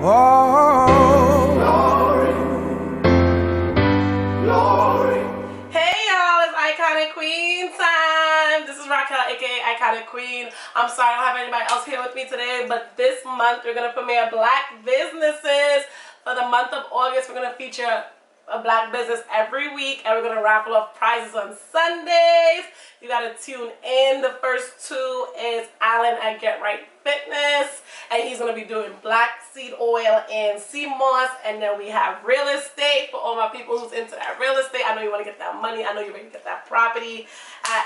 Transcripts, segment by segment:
Oh, glory, glory. Hey y'all, it's Iconic Queen time. This is Raquel, aka Iconic Queen. I'm sorry I don't have anybody else here with me today, but this month we're gonna premiere Black businesses. For the month of August, we're gonna feature a Black business every week, and we're gonna raffle off prizes on Sundays. You gotta tune in. The first two is Alan at Get Right Fitness, and he's gonna be doing black seed oil and sea moss. And then we have real estate for all my people who's into that real estate. I know you want to get that money. I know you're ready to get that property.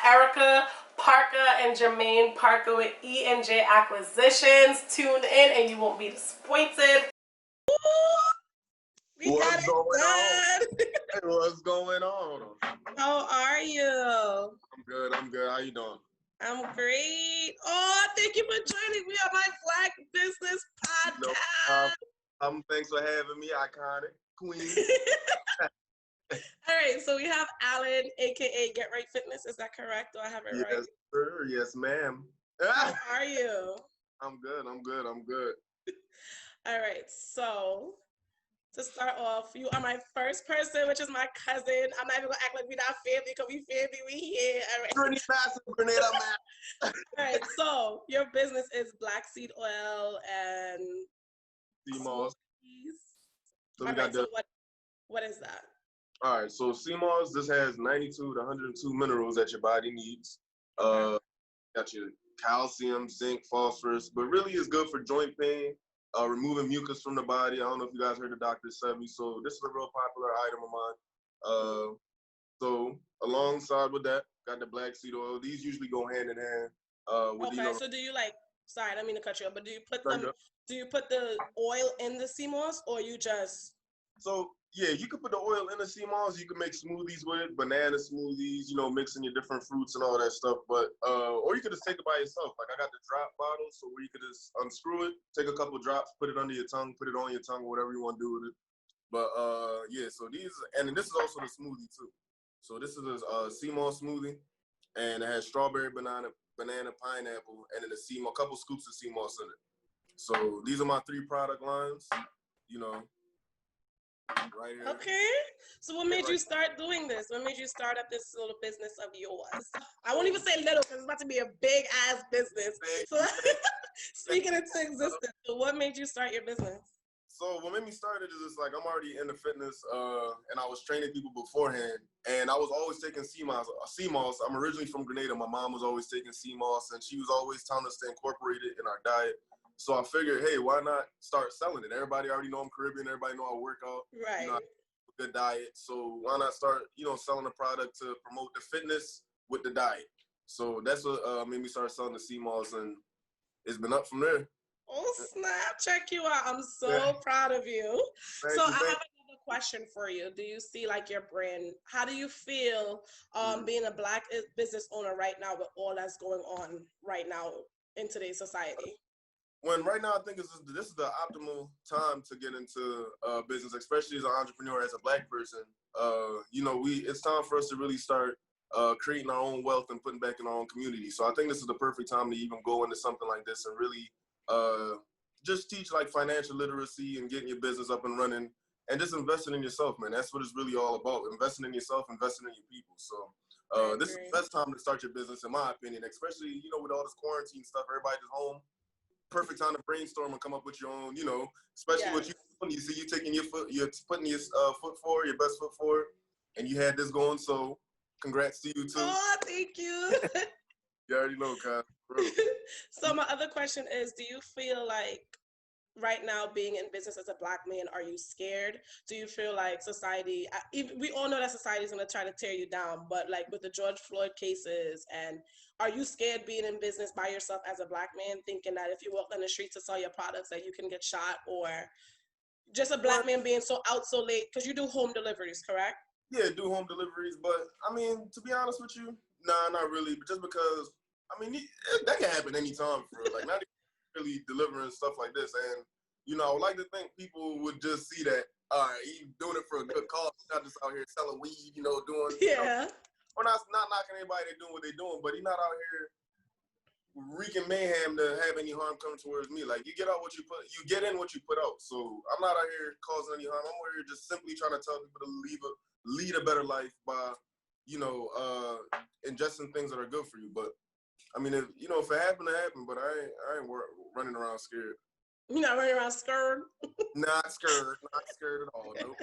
Erica Parker and Jermaine Parker with E&J Acquisitions. Tune in and you won't be disappointed. What's going on? What's going on? How are you? I'm good. How you doing? I'm great. Oh, thank you for joining me on my Black Business podcast. Thanks for having me, Iconic Queen. All right, so we have Alan, aka Get Right Fitness. Is that correct? Do I have it right? Yes, sir. Yes, ma'am. How are you? I'm good. All right, so to start off, you are my first person, which is my cousin. I'm not even gonna act like we're not family because we family. We here. All right. Grenada, All right. So your business is black seed oil and sea moss. So all right. So what is that? All right. So sea moss. This has 92 to 102 minerals that your body needs. Got your calcium, zinc, phosphorus, but really it's good for joint pain. Removing mucus from the body. I don't know if you guys heard the doctor said me. So this is a real popular item of mine. So alongside with that, got the black seed oil. These usually go hand in hand. So do you sorry, I don't mean to cut you off, but do you put the oil in the sea moss or you just? So yeah, you can put the oil in the sea moss. You can make smoothies with it, banana smoothies, mixing your different fruits and all that stuff. But or you could just take it by yourself. Like I got the drop bottle, so where you could just unscrew it, take a couple drops, put it under your tongue, put it on your tongue, whatever you want to do with it. But yeah, so these, and this is also the smoothie too. So this is a sea moss smoothie, and it has strawberry, banana, pineapple, and then a couple scoops of sea moss in it. So these are my 3 product lines. Right here. Okay. So what made you start doing this? What made you start up this little business of yours? I won't even say little because it's about to be a big ass business. So speaking into existence. So what made you start your business? So what made me start it is just like I'm already into fitness, and I was training people beforehand, and I was always taking sea moss. I'm originally from Grenada. My mom was always taking sea moss, and she was always telling us to incorporate it in our diet. So I figured, hey, why not start selling it? Everybody already know I'm Caribbean. Everybody know I work out. Right. I have a good diet. So why not start, selling a product to promote the fitness with the diet? So that's what made me start selling the sea moss, and it's been up from there. Oh, snap. Check you out. I'm so proud of you. I have another question for you. Do you see your brand? How do you feel being a black business owner right now with all that's going on right now in today's society? Right now I think this is the optimal time to get into business, especially as an entrepreneur, as a black person. It's time for us to really start creating our own wealth and putting back in our own community. So I think this is the perfect time to even go into something like this and really just teach financial literacy and getting your business up and running and just investing in yourself, man. That's what it's really all about. Investing in yourself, investing in your people. So this is the best time to start your business, in my opinion, especially, with all this quarantine stuff, everybody's at home. Perfect time to brainstorm and come up with your own, especially what you see, you taking you're putting your foot forward, your best foot forward, and you had this going. So congrats to you too. Oh, thank you. You already know, Kyle. So my other question is, do you feel like right now being in business as a black man, are you scared? Do you feel like society, we all know that society is going to try to tear you down, but with the George Floyd cases, and are you scared being in business by yourself as a black man, thinking that if you walk on the street to sell your products that you can get shot, or just a black man being out so late? Because you do home deliveries, correct? Yeah, do home deliveries, but I mean, to be honest with you, nah, not really. But just because, I mean, that can happen anytime for real. Not even really delivering stuff like this. And, I would like to think people would just see that, all right, he's doing it for a good cause, not just out here selling weed, doing, yeah. We're not knocking anybody that's doing what they're doing, but he's not out here wreaking mayhem to have any harm come towards me. Like, you get out what you get in what you put out. So I'm not out here causing any harm. I'm out here just simply trying to tell people to lead a better life by, ingesting things that are good for you. But I mean, if it happened, it happened. But I ain't running around scared. You're not running around scared? Not scared at all. Nope.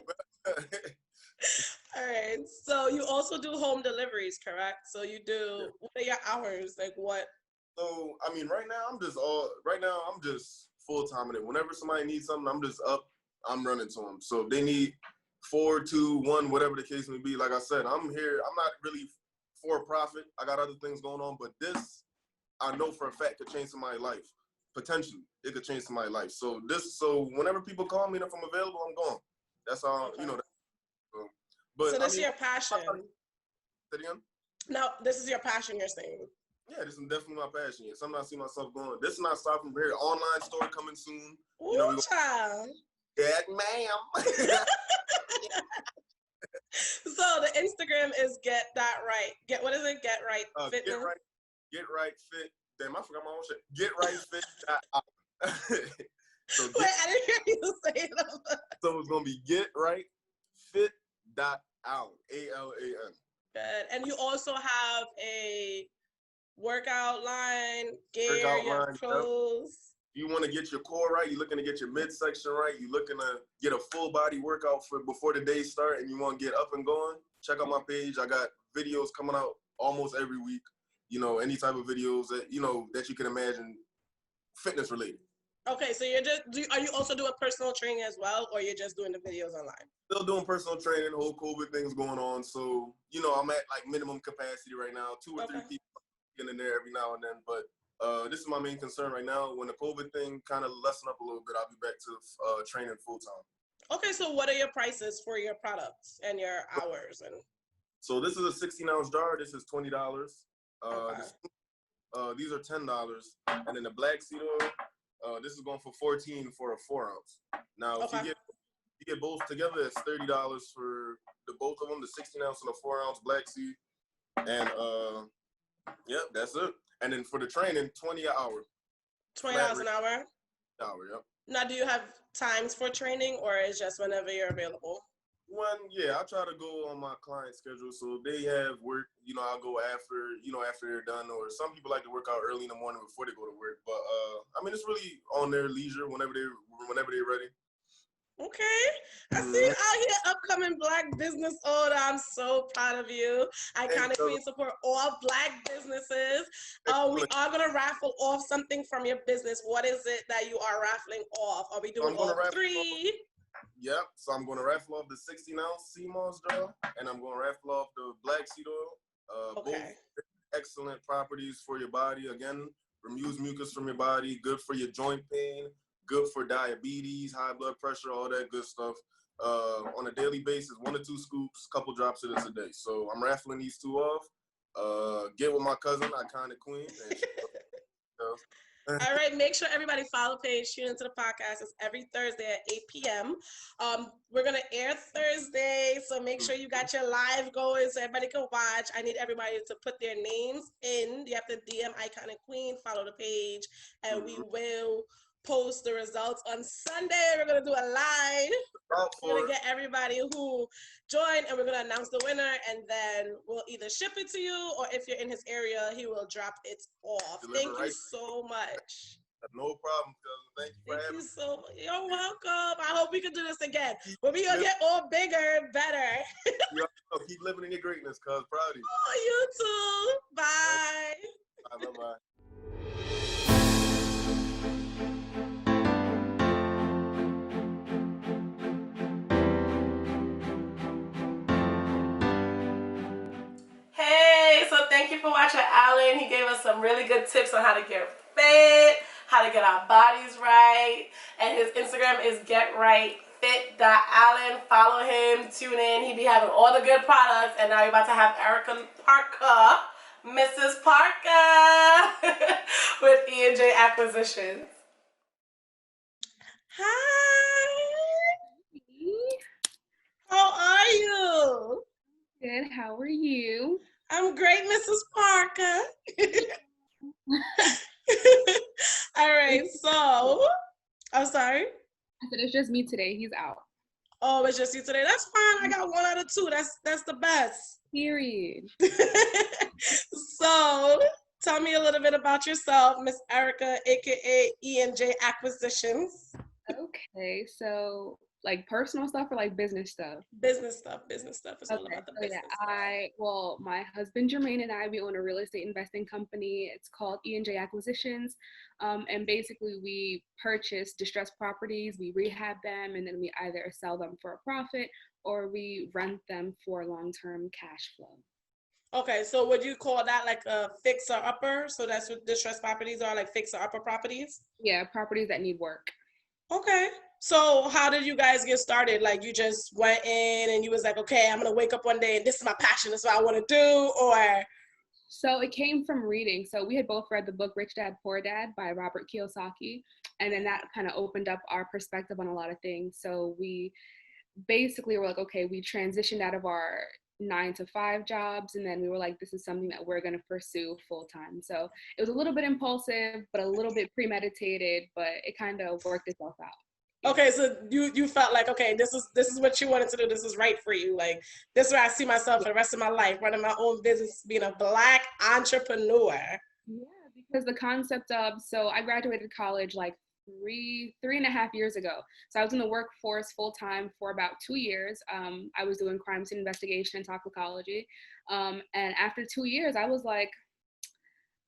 All right. So you also do home deliveries, correct? So you do. Yeah. What are your hours? Like what? So I mean, right now I'm just full time in it. Whenever somebody needs something, I'm just up. I'm running to them. So if they need 4, 2, 1, whatever the case may be, like I said, I'm here. I'm not really for profit. I got other things going on, but this I know for a fact could change somebody's life. Potentially, it could change somebody's life. So whenever people call me and if I'm available, I'm going. That's all. Okay. But so this is your passion. Say it again? No, this is your passion. You're saying. Yeah, this is definitely my passion. Yeah, something I see myself going. This is not stopping here. Online store coming soon. Ooh, child. Yeah, ma'am. So the Instagram is Get That Right. What is it? Get Right Fitness. Get right fit. Damn, I forgot my own shit. Get right fit. So wait, I didn't hear you say it. So it's gonna be Get Right Fit Allen. ALAN. Good. And you also have a workout line, gear, your clothes. You want to get your core right. You're looking to get your midsection right. You're looking to get a full body workout before the day start, and you want to get up and going. Check out my page. I got videos coming out almost every week. Any type of videos that that you can imagine, fitness related. Okay, so are you also doing personal training as well, or you're just doing the videos online? Still doing personal training. Whole COVID thing's going on, so I'm at like minimum capacity right now. 2 or 3 people getting in there every now and then, but this is my main concern right now. When the COVID thing kind of lessen up a little bit, I'll be back to training full time. Okay, so what are your prices for your products and your hours? So this is a 16-ounce jar. This is $20. Okay. These are $10, and then the black seed oil. This is going for $14 for a 4-ounce. Now, if you get both together, it's $30 for the both of them, the 16-ounce and the 4-ounce black seed. And yep, that's it. And then for the training, $20 an hour. $20 an hour? Yep. Now, do you have times for training, or is just whenever you're available? I try to go on my client schedule. So if they have work, I'll go after they're done. Or some people like to work out early in the morning before they go to work. But I mean, it's really on their leisure whenever they're ready. Okay. I see you out here, upcoming Black business owner. I'm so proud of you. Iconic Queen support all Black businesses. We are going to raffle off something from your business. What is it that you are raffling off? Are we doing all 3? Yep. So I'm going to raffle off the 16-ounce sea moss jar, and I'm going to raffle off the black seed oil. Both excellent properties for your body. Again, removes mucus from your body, good for your joint pain, good for diabetes, high blood pressure, all that good stuff. On a daily basis, 1 to 2 scoops, couple drops of this a day. So I'm raffling these 2 off. Get with my cousin, Iconic Queen. All right, make sure everybody follow the page, tune into the podcast. It's every Thursday at 8 p.m. We're going to air Thursday, so make sure you got your live going so everybody can watch. I need everybody to put their names in. You have to DM Iconic Queen, follow the page, and we will post the results on Sunday. We're going to do a live. We're going to get everybody who joined, and we're going to announce the winner, and then we'll either ship it to you, or if you're in his area, he will drop it off. Thank you so much. No problem, cousin. Thank you for having me. So much. You're welcome. I hope we can do this again. But we're going to get all bigger, better. Keep living in your greatness, cuz. Proud of you. Oh, you too. Bye. Bye-bye. Thank you for watching Alan. He gave us some really good tips on how to get fit, how to get our bodies right. And his Instagram is getrightfit.allen. Follow him, tune in. He be having all the good products. And now you're about to have Erica Parker, Mrs. Parker, with E&J Acquisitions. Hi. How are you? Good. How are you? I'm great, Mrs. Parker. All right, so I'm sorry. I said it's just me today. He's out. Oh, it's just you today. That's fine. I got 1 out of 2. That's the best. Period. So tell me a little bit about yourself, Miss Erica, aka E&J Acquisitions. Okay, so like personal stuff or like business stuff? Business stuff. Business stuff. It's all Okay, about the so yeah, business stuff. my husband Jermaine and I, we own a real estate investing company. It's called E&J Acquisitions. And basically we purchase distressed properties, we rehab them, and then we either sell them for a profit or we rent them for long-term cash flow. Okay, so would you call that like a fixer upper? So that's what distressed properties are, like fixer upper properties? Yeah, properties that need work. Okay. So how did you guys get started? Like you just went in and you was like, okay, I'm gonna wake up one day and this is my passion, this is what I wanna do, or So it came from reading. So we had both read the book Rich Dad Poor Dad by Robert Kiyosaki. And then that kind of opened up our perspective on a lot of things. So we basically were like, okay, we transitioned out of our 9 to 5 jobs. And then we were like, this is something that we're going to pursue full time. So it was a little bit impulsive, but a little bit premeditated, but it kind of worked itself out. okay, so you felt like, okay, this is what you wanted to do. This is right for you. Like this is where I see myself for the rest of my life, running my own business, being a Black entrepreneur. Yeah, because the concept of, so I graduated college like three and a half years ago. So I was in the workforce full time for about 2 years. I was doing crime scene investigation and toxicology. And after 2 years, I was like,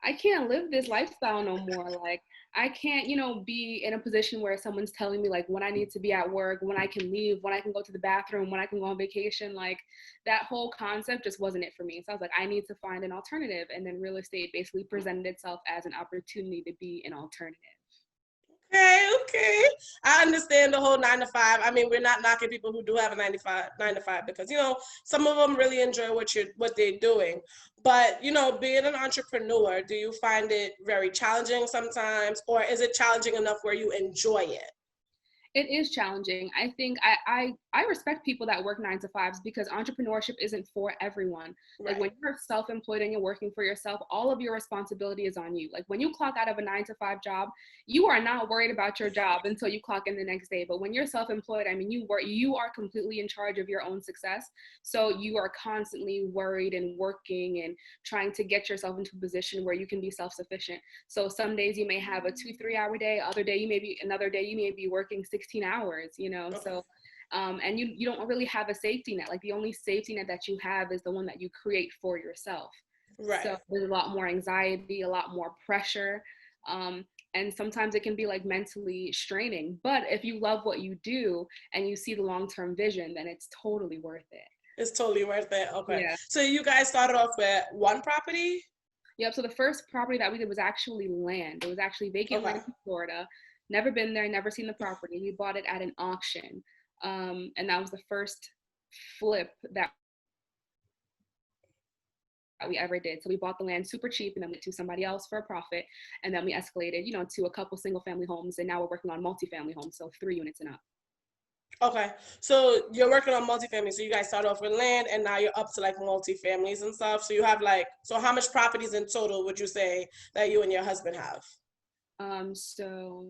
I can't live this lifestyle no more. Like, I can't, be in a position where someone's telling me like when I need to be at work, when I can leave, when I can go to the bathroom, when I can go on vacation. Like that whole concept just wasn't it for me. So I was like, I need to find an alternative. And then real estate basically presented itself as an opportunity to be an alternative. Okay. I understand the whole 9 to 5. I mean, we're not knocking people who do have a 9 to 5 because some of them really enjoy what they're doing. But being an entrepreneur, do you find it very challenging sometimes, or is it challenging enough where you enjoy it? It is challenging. I think I respect people that work 9 to 5s because entrepreneurship isn't for everyone. Right. Like when you're self-employed and you're working for yourself, all of your responsibility is on you. Like when you clock out of a 9 to 5 job, you are not worried about your job until you clock in the next day. But when you're self-employed, I mean, you are completely in charge of your own success. So you are constantly worried and working and trying to get yourself into a position where you can be self-sufficient. So some days you may have a 2-3 hour day, another day you may be working 16 hours, Okay. So and you don't really have a safety net. Like the only safety net that you have is the one that you create for yourself. Right. So there's a lot more anxiety, a lot more pressure, and sometimes it can be like mentally straining. But if you love what you do and you see the long-term vision, then it's totally worth it. It's totally worth it. Okay. Yeah. So you guys started off with one property? Yep. So the first property that we did was actually land. It was actually vacant land in Florida. Never been there, never seen the property. We bought it at an auction. And that was the first flip that we ever did. So we bought the land super cheap and then went to somebody else for a profit. And then we escalated, to a couple single family homes. And now we're working on multifamily homes. So 3 units and up. Okay. So you're working on multifamily. So you guys start off with land and now you're up to like multifamilies and stuff. So you have so how much properties in total would you say that you and your husband have? So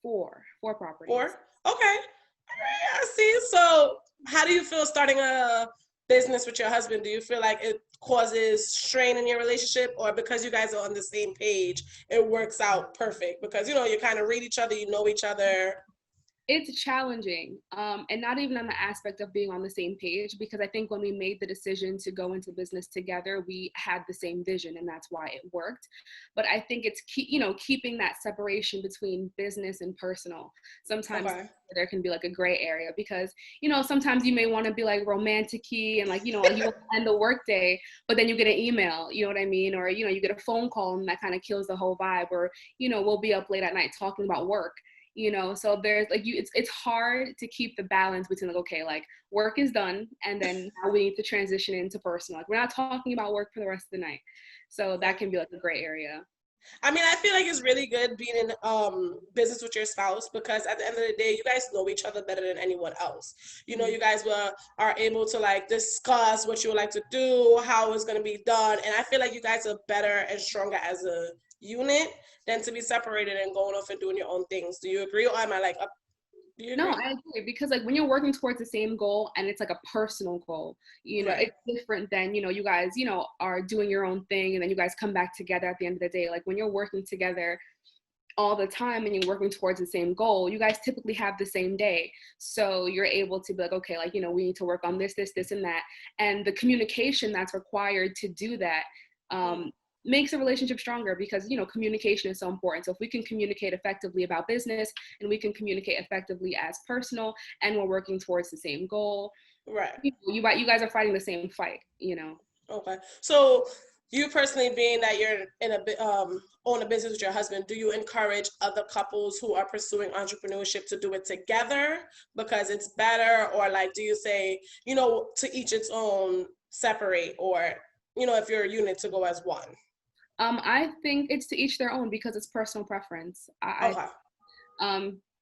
4 properties. 4? Okay. All right, I see. So how do you feel starting a business with your husband? Do you feel like it causes strain in your relationship, or because you guys are on the same page, it works out perfect? Because, you kind of read each other, you know each other. It's challenging, and not even on the aspect of being on the same page, because I think when we made the decision to go into business together, we had the same vision, and that's why it worked. But I think it's keeping that separation between business and personal. Sometimes there can be like a gray area because sometimes you may want to be like romantic-y and like you want to end the work day, but then you get an email, you know what I mean, or you get a phone call and that kind of kills the whole vibe, or we'll be up late at night talking about work. So there's like it's hard to keep the balance between like, okay, like work is done and then now we need to transition into personal. Like we're not talking about work for the rest of the night. So that can be like a gray area. I mean, I feel like it's really good being in business with your spouse, because at the end of the day, you guys know each other better than anyone else. You know, you guys are able to like discuss what you would like to do, how it's going to be done. And I feel like you guys are better and stronger as a unit than to be separated and going off and doing your own things. Do you agree? Or am I like, do you No, agree? I agree, because like when you're working towards the same goal and it's like a personal goal, you know, Right. it's different than, you know, you guys, you know, are doing your own thing and then you guys come back together at the end of the day. Like when you're working together all the time and you're working towards the same goal, you guys typically have the same day. So you're able to be like, okay, like, you know, we need to work on this, and that. And the communication that's required to do that makes a relationship stronger, because, you know, communication is so important. So if we can communicate effectively about business and we can communicate effectively as personal and we're working towards the same goal, Right. you guys are fighting the same fight, you know. Okay. So you personally, being that you're in own a business with your husband, do you encourage other couples who are pursuing entrepreneurship to do it together because it's better? Or like, do you say, you know, to each its own, separate, or, you know, if you're a unit, to go as one? I think it's to each their own, because it's personal preference. Okay.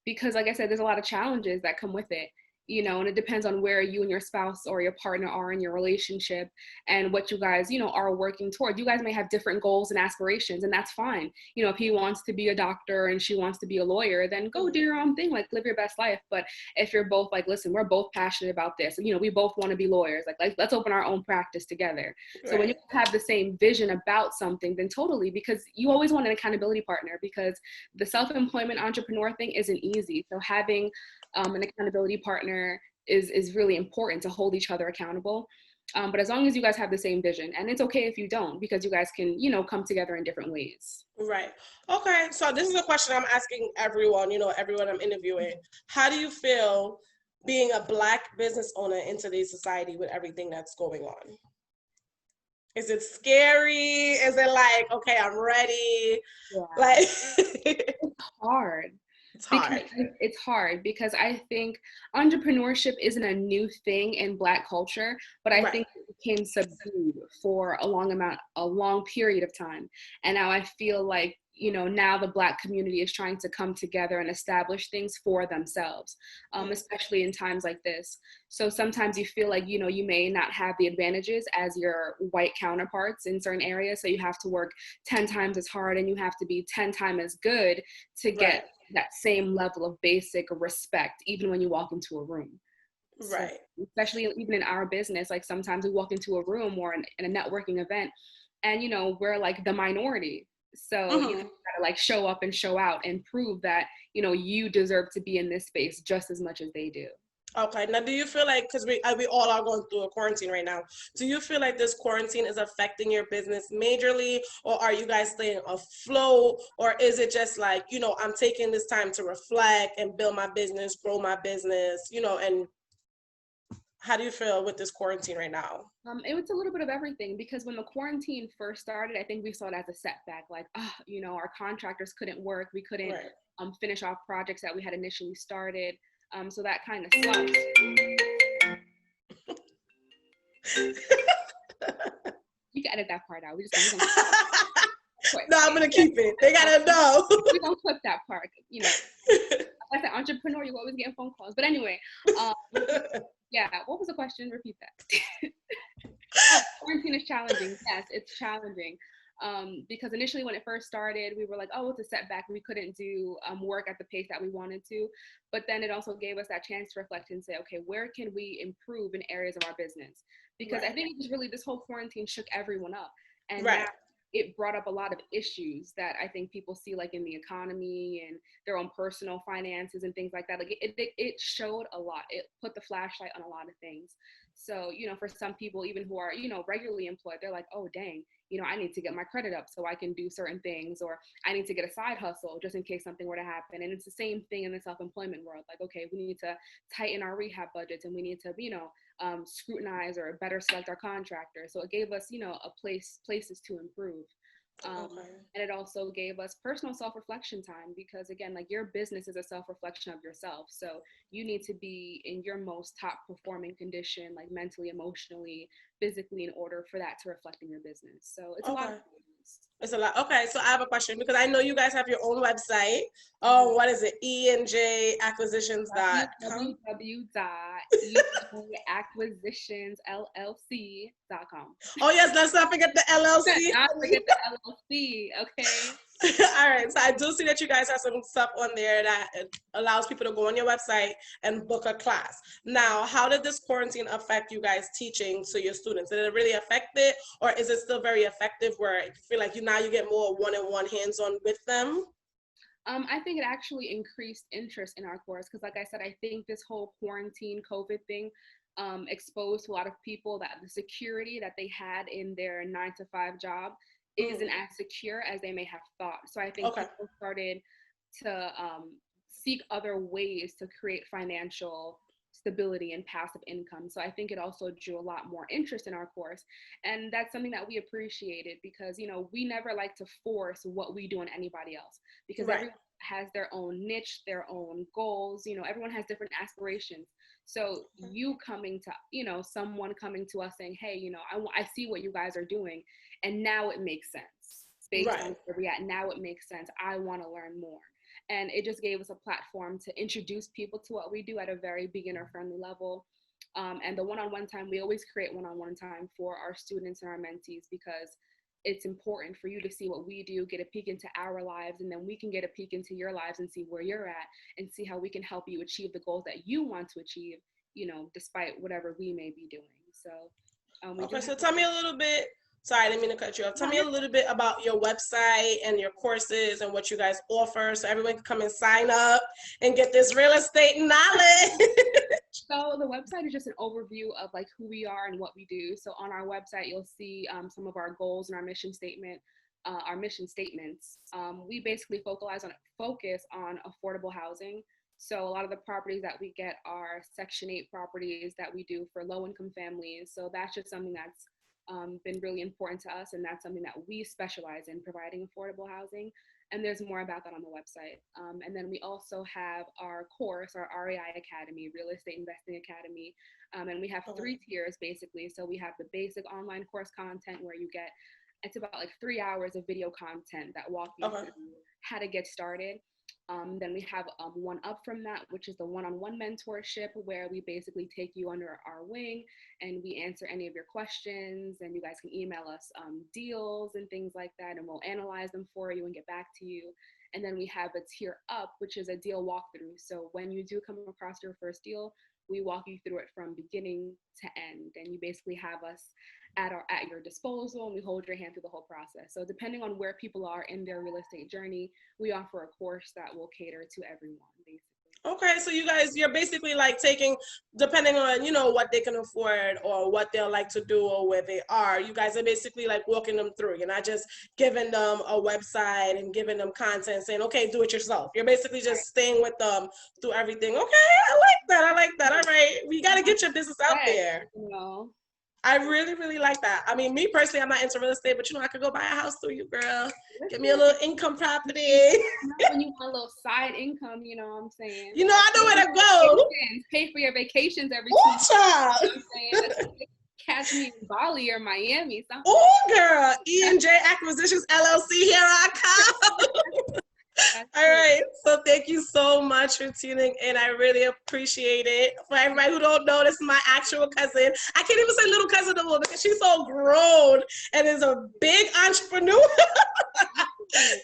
Because like I said, there's a lot of challenges that come with it, you know, and it depends on where you and your spouse or your partner are in your relationship and what you guys, you know, are working toward. You guys may have different goals and aspirations, and that's fine. You know, if he wants to be a doctor and she wants to be a lawyer, then go do your own thing, like live your best life. But if you're both like, listen, we're both passionate about this, and, you know, we both want to be lawyers, like let's open our own practice together. So when you Right. have the same vision about something, then totally, because you always want an accountability partner, because the self-employment entrepreneur thing isn't easy. So having an accountability partner is really important to hold each other accountable. But as long as you guys have the same vision, and it's okay if you don't, because you guys can, you know, come together in different ways. Right. Okay. So this is a question I'm asking everyone, you know, everyone I'm interviewing. How do you feel being a Black business owner in today's society with everything that's going on? Is it scary? Is it like, okay, I'm ready? Yeah. Like, Hard. it's Because hard. it's hard, because I think entrepreneurship isn't a new thing in Black culture, but I Right. think it became subdued for a long period of time. And now I feel like, you know, now the Black community is trying to come together and establish things for themselves, especially in times like this. So sometimes you feel like, you know, you may not have the advantages as your white counterparts in certain areas. So you have to work 10 times as hard and you have to be 10 times as good to Right. get that same level of basic respect, even when you walk into a room. So, Right. especially even in our business, like sometimes we walk into a room or in a networking event, and, you know, we're like the minority. So, you know, you Hmm. gotta like show up and show out and prove that, you know, you deserve to be in this space just as much as they do. Okay. Now, do you feel like, because we all are going through a quarantine right now, do you feel like this quarantine is affecting your business majorly, or are you guys staying afloat, or is it just like, you know, I'm taking this time to reflect and build my business, grow my business, you know, and how do you feel with this quarantine right now? It was a little bit of everything, because when the quarantine first started, I think we saw it as a setback. Like, oh, you know, our contractors couldn't work. We couldn't Right. finish off projects that we had initially started. So that kind of sucked. You can edit that part out. We gonna quit. No, I'm gonna keep it. They gotta know. We're gonna clip that part. You know, as an entrepreneur, you always get phone calls. But anyway, um, yeah. What was the question? Repeat that. Oh, quarantine is challenging. Yes, it's challenging. Because initially when it first started, we were like, oh, it's a setback. We couldn't do work at the pace that we wanted to. But then it also gave us that chance to reflect and say, okay, where can we improve in areas of our business? Because I Right. think it was really, this whole quarantine shook everyone up. And now Right. it brought up a lot of issues that I think people see, like in the economy and their own personal finances and things like that. Like it showed a lot. It put the flashlight on a lot of things. So, you know, for some people, even who are, you know, regularly employed, they're like, oh, dang, you know, I need to get my credit up so I can do certain things, or I need to get a side hustle just in case something were to happen. And it's the same thing in the self-employment world. Like, okay, we need to tighten our rehab budgets, and we need to, you know, scrutinize or better select our contractors. So it gave us, you know, places to improve. Okay. And it also gave us personal self-reflection time, because again, like your business is a self-reflection of yourself. So you need to be in your most top performing condition, like mentally, emotionally, physically, in order for that to reflect in your business. So it's a lot of Okay. things. It's a lot. Okay, so I have a question because I know you guys have your own website. What is it? enjacquisitions.com. www.enjacquisitionsllc.com. Oh yes, let's not forget the LLC. Not forget the LLC, okay? All right, so I do see that you guys have some stuff on there that allows people to go on your website and book a class. Now, how did this quarantine affect you guys teaching to your students? Did it really affect it, or is it still very effective where you feel like you get more one-on-one hands-on with them? I think it actually increased interest in our course because, like I said, I think this whole quarantine COVID thing exposed to a lot of people that the security that they had in their 9-to-5 job isn't as secure as they may have thought. So I think people started to seek other ways to create financial stability and passive income. So I think it also drew a lot more interest in our course. And that's something that we appreciated because, you know, we never like to force what we do on anybody else because everyone has their own niche, their own goals, you know, everyone has different aspirations. So you coming to, you know, someone coming to us saying, hey, you know, I see what you guys are doing and now it makes sense based on where we're at. Now it makes sense. I want to learn more. And it just gave us a platform to introduce people to what we do at a very beginner-friendly level. And the one-on-one time, we always create one-on-one time for our students and our mentees because it's important for you to see what we do, get a peek into our lives, and then we can get a peek into your lives and see where you're at and see how we can help you achieve the goals that you want to achieve, you know, despite whatever we may be doing. So, so tell me a little bit. Sorry, I didn't mean to cut you off. Tell me a little bit about your website and your courses and what you guys offer so everyone can come and sign up and get this real estate knowledge. So the website is just an overview of like who we are and what we do. So on our website, you'll see some of our goals and our mission statements. We basically focus on affordable housing. So a lot of the properties that we get are Section 8 properties that we do for low-income families. So that's just something that's been really important to us, and that's something that we specialize in, providing affordable housing. And there's more about that on the website. And then we also have our course, our REI Academy, Real Estate Investing Academy. And we have 3 tiers basically. So we have the basic online course content where you get, it's about like 3 hours of video content that walk you through how to get started. Then we have one up from that, which is the one-on-one mentorship, where we basically take you under our wing and we answer any of your questions, and you guys can email us deals and things like that, and we'll analyze them for you and get back to you. And then we have a tier up, which is a deal walkthrough. So when you do come across your first deal, we walk you through it from beginning to end, and you basically have us at your disposal, and we hold your hand through the whole process. So depending on where people are in their real estate journey, we offer a course that will cater to everyone, basically. Okay, so you're basically like taking, depending on, you know, what they can afford or what they'll like to do or where they are, you guys are basically like walking them through. You're not just giving them a website and giving them content saying, okay, do it yourself. You're basically just staying with them through everything. Okay, I like that. All right, we got to get your business out there. You know. I really, really like that. I mean, me personally, I'm not into real estate, but you know, I could go buy a house through you, girl. Give me a little income property. When you want a little side income, you know what I'm saying? You know, I know where to go. Pay for your vacations every 2 months. Catch me in Bali or Miami. Oh, girl. ENJ Acquisitions LLC, here I come. All right, so thank you so much for tuning in. I really appreciate it. For everybody who don't know, this is my actual cousin. I can't even say little cousin no more because she's so grown and is a big entrepreneur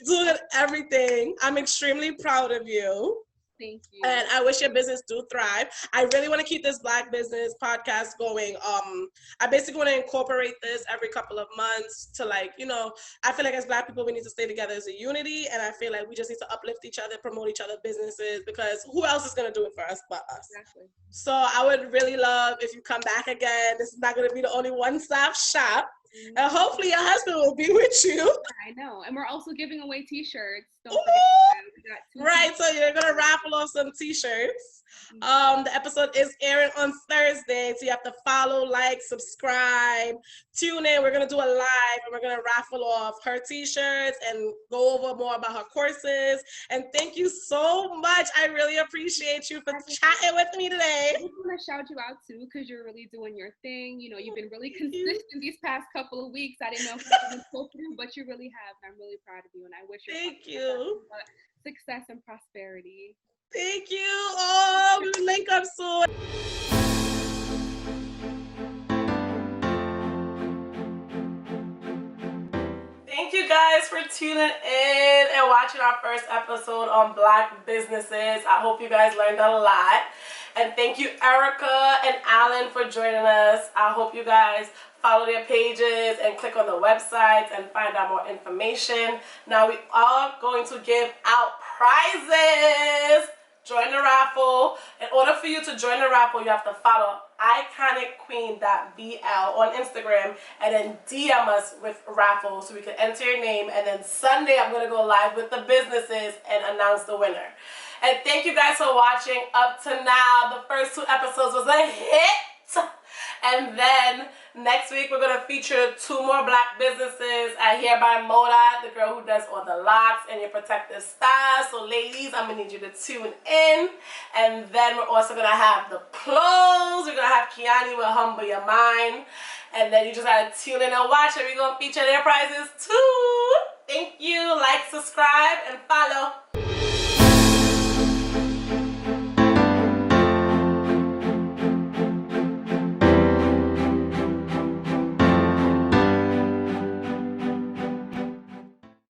doing everything. I'm extremely proud of you. Thank you. And I wish your business do thrive. I really want to keep this Black business podcast going. I basically want to incorporate this every couple of months to, like, you know, I feel like as Black people, we need to stay together as a unity. And I feel like we just need to uplift each other, promote each other's businesses, because who else is going to do it for us but us? Exactly. So I would really love if you come back again. This is not going to be the only one-stop shop. And hopefully your husband will be with you. I know. And we're also giving away t-shirts. Don't forget Right, so you're gonna raffle off some t-shirts. The episode is airing on Thursday, so you have to follow, like, subscribe, tune in. We're gonna do a live and we're gonna raffle off her t-shirts and go over more about her courses. And thank you so much. I really appreciate you for chatting with me today. I just want to shout you out too, because you're really doing your thing. You know, you've been really consistent these past couple of weeks. I didn't know if you were going to pull through, but you really have. And I'm really proud of you, and I wish you success and prosperity. Thank you. Oh, we will link up soon. Thank you guys for tuning in and watching our first episode on Black businesses. I hope you guys learned a lot. And thank you, Erica and Alan, for joining us. I hope you guys follow their pages and click on the websites and find out more information. Now we are going to give out prizes. Join the raffle. In order for you to join the raffle, you have to follow Iconicqueenvl on Instagram and then DM us with raffle so we can enter your name. And then Sunday, I'm going to go live with the businesses and announce the winner. And thank you guys for watching up to now. The first 2 episodes was a hit. And then next week, we're going to feature 2 more Black businesses at Hereby Moda, the girl who does all the locks and your protective styles. So ladies, I'm going to need you to tune in. And then we're also going to have the clothes. We're going to have Kiani with Humble Your Mind. And then you just got to tune in and watch, and we're going to feature their prizes too. Thank you. Like, subscribe, and follow.